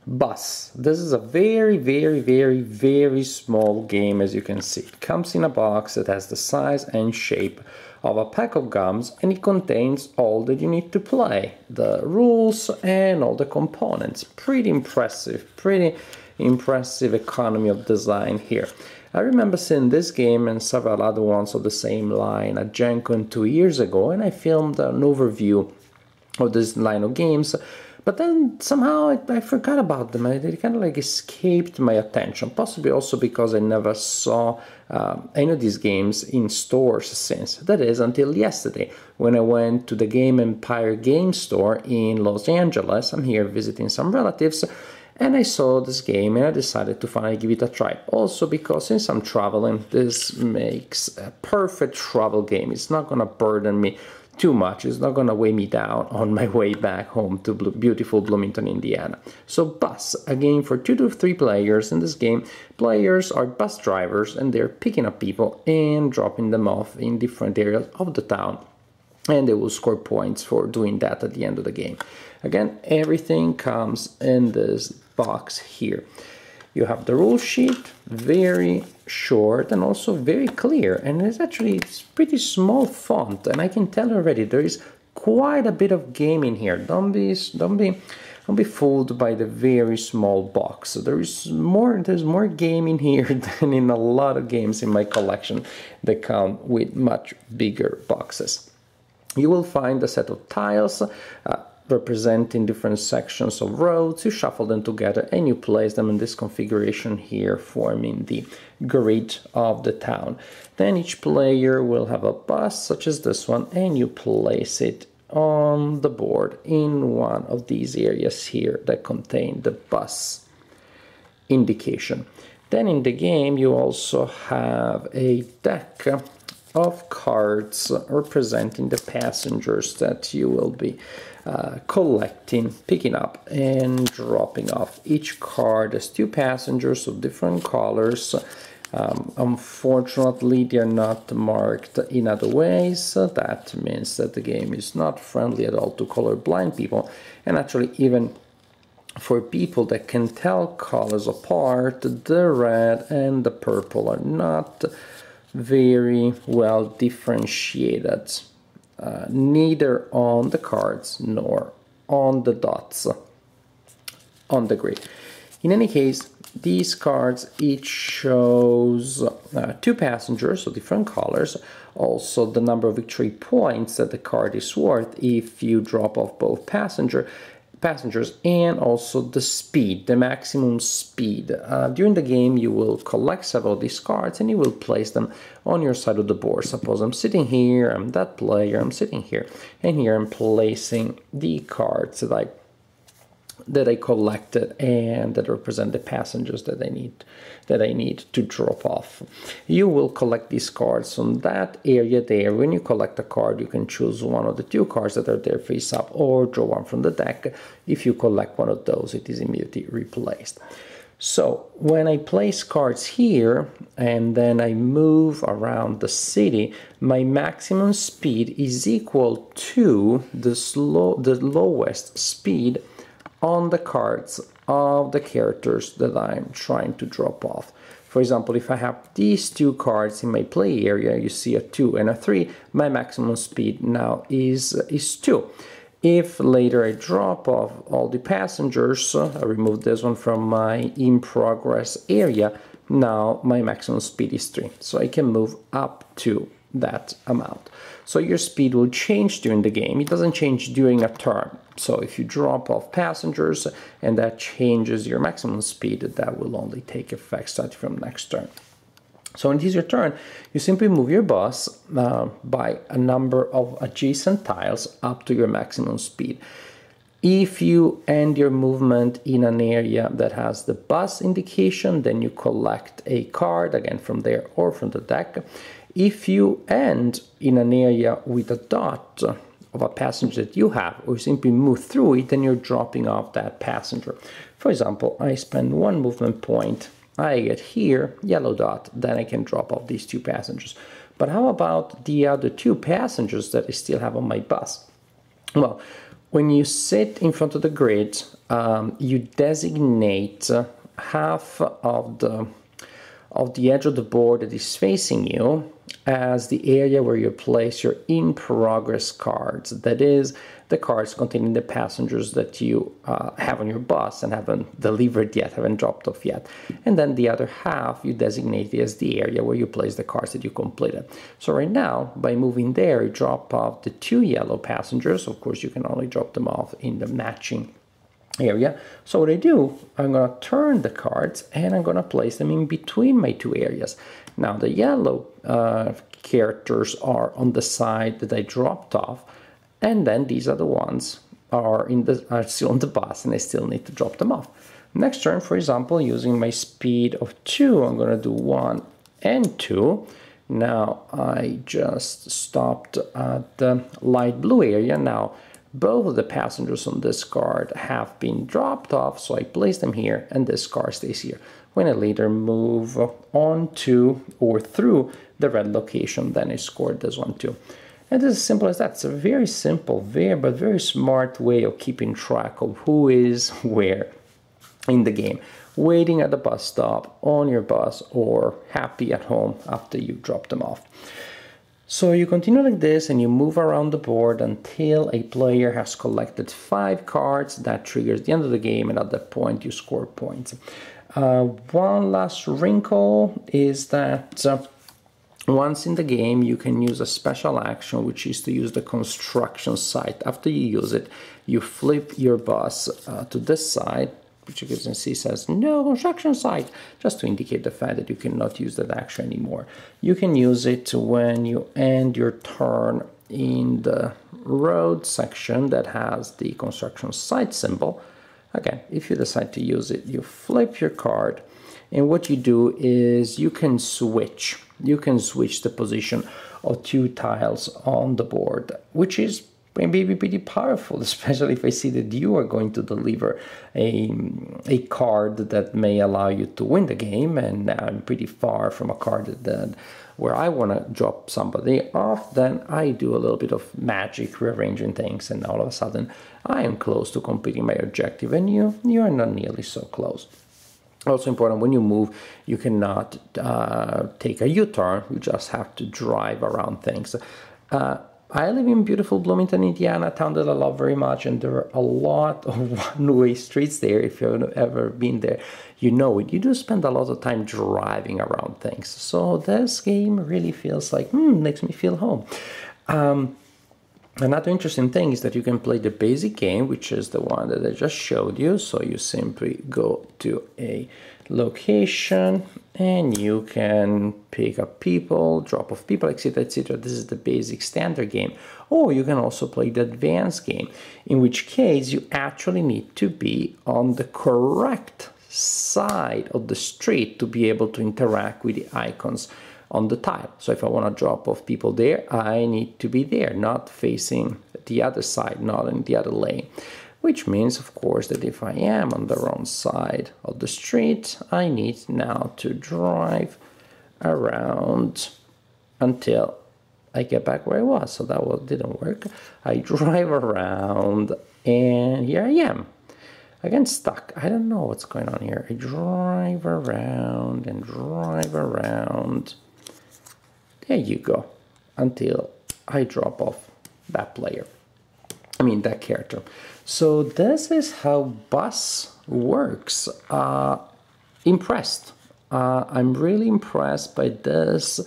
Bus. This is a very, very, very, very small game, as you can see. It comes in a box that has the size and shape of a pack of gums, and it contains all that you need to play, the rules and all the components. Pretty impressive economy of design here. I remember seeing this game and several other ones of the same line at Gen Con 2 years ago, and I filmed an overview of this line of games. But then somehow I forgot about them. They kind of like escaped my attention, possibly also because I never saw any of these games in stores since. That is, until yesterday, when I went to the Game Empire game store in Los Angeles. I'm here visiting some relatives, and I saw this game and I decided to finally give it a try. Also because since I'm traveling, this makes a perfect travel game. It's not going to burden me too much. It's not going to weigh me down on my way back home to beautiful Bloomington, Indiana. So Bus, a game for 2 to 3 players. In this game, players are bus drivers and they're picking up people and dropping them off in different areas of the town. And they will score points for doing that at the end of the game. Again, everything comes in this box here. You have the rule sheet, very short and also very clear, and it's pretty small font, and I can tell already there is quite a bit of game in here. Don't be fooled by the very small box. There's more game in here than in a lot of games in my collection that come with much bigger boxes. You will find a set of tiles representing different sections of roads. You shuffle them together and you place them in this configuration here, forming the grid of the town. Then each player will have a bus such as this one, and you place it on the board in one of these areas here that contain the bus indication. Then in the game you also have a deck of cards representing the passengers that you will be collecting, picking up and dropping off. Each card has 2 passengers of different colors. Unfortunately, they are not marked in other ways. That means that the game is not friendly at all to colorblind people, and actually even for people that can tell colors apart, the red and the purple are not very well differentiated, neither on the cards nor on the dots on the grid. In any case, these cards each shows 2 passengers of different colors, also the number of victory points that the card is worth if you drop off both passengers, and also the speed, the maximum speed. During the game you will collect several of these cards and you will place them on your side of the board. Suppose I'm sitting here, I'm that player, I'm sitting here, and here I'm placing the cards that I collected and that represent the passengers that I need to drop off. You will collect these cards on that area there. When you collect a card, you can choose one of the 2 cards that are there face up, or draw one from the deck. If you collect one of those, it is immediately replaced. So when I place cards here and then I move around the city, my maximum speed is equal to the lowest speed on the cards of the characters that I'm trying to drop off. For example, if I have these 2 cards in my play area, you see a 2 and a 3, my maximum speed now is 2. If later I drop off all the passengers, I remove this one from my in progress area, now my maximum speed is 3. So I can move up to that amount. So your speed will change during the game. It doesn't change during a turn. So if you drop off passengers and that changes your maximum speed, that will only take effect starting from next turn. So when it is your turn, you simply move your bus by a number of adjacent tiles up to your maximum speed. If you end your movement in an area that has the bus indication, then you collect a card, again from there or from the deck. If you end in an area with a dot of a passenger that you have, or simply move through it, then you're dropping off that passenger. For example, I spend 1 movement point, I get here, yellow dot, then I can drop off these 2 passengers. But how about the other 2 passengers that I still have on my bus? Well, when you sit in front of the grid, you designate half of the edge of the board that is facing you as the area where you place your in-progress cards. That is, the cards containing the passengers that you have on your bus and haven't delivered yet, haven't dropped off yet. And then the other half you designate as the area where you place the cards that you completed. So right now, by moving there, you drop off the 2 yellow passengers. Of course, you can only drop them off in the matching area. So what I do, I'm going to turn the cards and I'm going to place them in between my 2 areas. Now the yellow characters are on the side that I dropped off, and then these are the ones are still on the bus and I still need to drop them off. Next turn, for example, using my speed of 2, I'm going to do 1 and 2. Now I just stopped at the light blue area. Now both of the passengers on this card have been dropped off, so I place them here and this card stays here. When I later move on to or through the red location, then I scored this one too. And it's as simple as that. It's a very simple, but very smart way of keeping track of who is where in the game. Waiting at the bus stop, on your bus, or happy at home after you drop them off. So you continue like this and you move around the board until a player has collected 5 cards. That triggers the end of the game, and at that point you score points. One last wrinkle is that once in the game you can use a special action, which is to use the construction site. After you use it, you flip your bus to this side, which you can see says no construction site, just to indicate the fact that you cannot use that action anymore. You can use it when you end your turn in the road section that has the construction site symbol. Okay, if you decide to use it, you flip your card, and what you do is you can switch the position of 2 tiles on the board, which is maybe pretty powerful, especially if I see that you are going to deliver a card that may allow you to win the game, and I'm pretty far from a card that where I want to drop somebody off. Then I do a little bit of magic, rearranging things, and all of a sudden I am close to completing my objective, and you are not nearly so close. Also important, when you move, you cannot take a U-turn. You just have to drive around things. I live in beautiful Bloomington, Indiana, a town that I love very much, and there are a lot of one-way streets there. If you've ever been there, you know it. You do spend a lot of time driving around things. So this game really feels like, makes me feel home. Another interesting thing is that you can play the basic game, which is the one that I just showed you. So you simply go to a location and you can pick up people, drop off people, etc., etc. This is the basic standard game. Or you can also play the advanced game, in which case you actually need to be on the correct side of the street to be able to interact with the icons on the tile. So if I want to drop off people there, I need to be there, not facing the other side, not in the other lane. Which means, of course, that if I am on the wrong side of the street, I need now to drive around until I get back where I was. So that didn't work. I drive around and here I am. Again, stuck. I don't know what's going on here. I drive around and drive around. There you go. Until I drop off that player. I mean, that character. So this is how Bus works. Impressed. I'm really impressed by this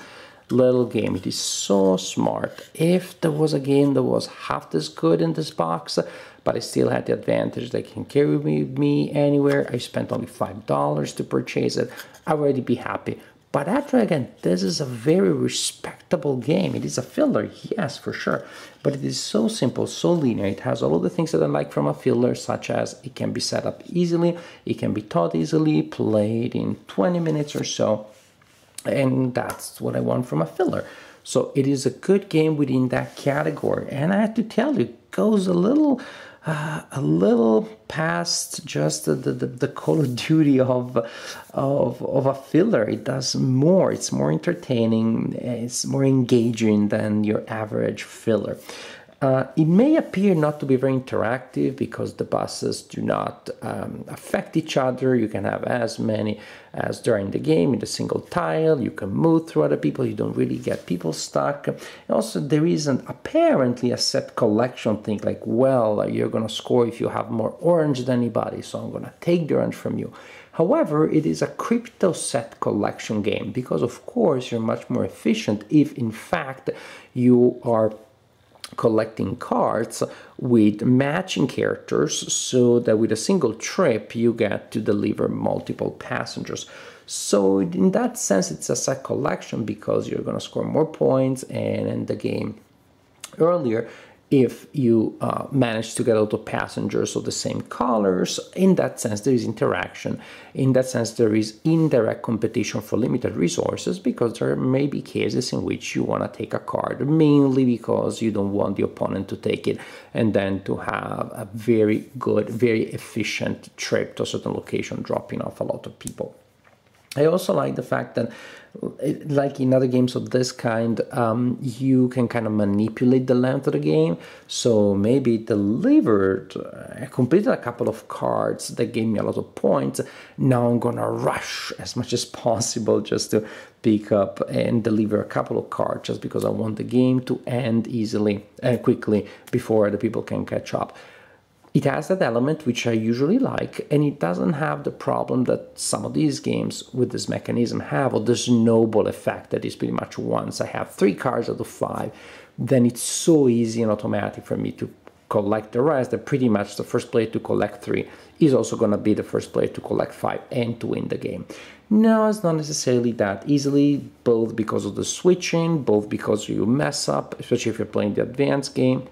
little game. It is so smart. If there was a game that was half this good in this box, but I still had the advantage that can carry me anywhere, I spent only $5 to purchase it, I'd already be happy. But actually, again, this is a very respectable game. It is a filler, yes, for sure. But it is so simple, so linear. It has all of the things that I like from a filler, such as it can be set up easily, it can be taught easily, played in 20 minutes or so. And that's what I want from a filler. So it is a good game within that category. And I have to tell you, it goes a little past just the Call of Duty of a filler. It does more. It's more entertaining. It's more engaging than your average filler. It may appear not to be very interactive because the buses do not affect each other. You can have as many as during the game in a single tile. You can move through other people. You don't really get people stuck. And also, there isn't apparently a set collection thing like, well, you're going to score if you have more orange than anybody, so I'm going to take the orange from you. However, it is a crypto set collection game because, of course, you're much more efficient if, in fact, you are collecting cards with matching characters so that with a single trip you get to deliver multiple passengers. So in that sense it's a set collection because you're going to score more points, and in the game earlier, if you manage to get a lot of passengers of the same colors, in that sense there is interaction. In that sense there is indirect competition for limited resources, because there may be cases in which you want to take a card, mainly because you don't want the opponent to take it, and then to have a very good, very efficient trip to a certain location, dropping off a lot of people. I also like the fact that, like in other games of this kind, you can kind of manipulate the length of the game. So maybe delivered, I completed a couple of cards that gave me a lot of points. Now I'm gonna rush as much as possible just to pick up and deliver a couple of cards, just because I want the game to end easily and quickly before the people can catch up. It has that element which I usually like, and it doesn't have the problem that some of these games with this mechanism have, or the snowball effect that is pretty much once I have 3 cards out of 5, then it's so easy and automatic for me to collect the rest that pretty much the first player to collect 3 is also going to be the first player to collect 5 and to win the game. No, it's not necessarily that easily, both because of the switching, both because you mess up, especially if you're playing the advanced game,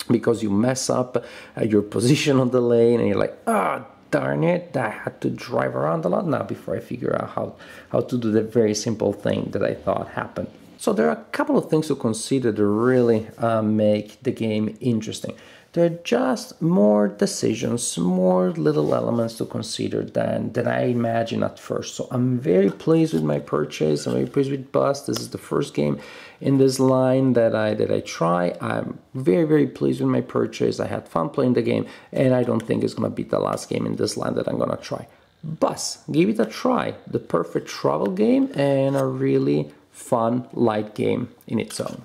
because you mess up your position on the lane and you're like, ah, darn it, I had to drive around a lot now before I figure out how to do the very simple thing that I thought happened. So there are a couple of things to consider to really make the game interesting. There are just more decisions, more little elements to consider than I imagined at first. So I'm very pleased with my purchase. I'm very pleased with Bus. This is the first game in this line that I try. I'm very, very pleased with my purchase. I had fun playing the game, and I don't think it's going to be the last game in this line that I'm going to try. Bus, give it a try. The perfect travel game and a really fun, light game in its own.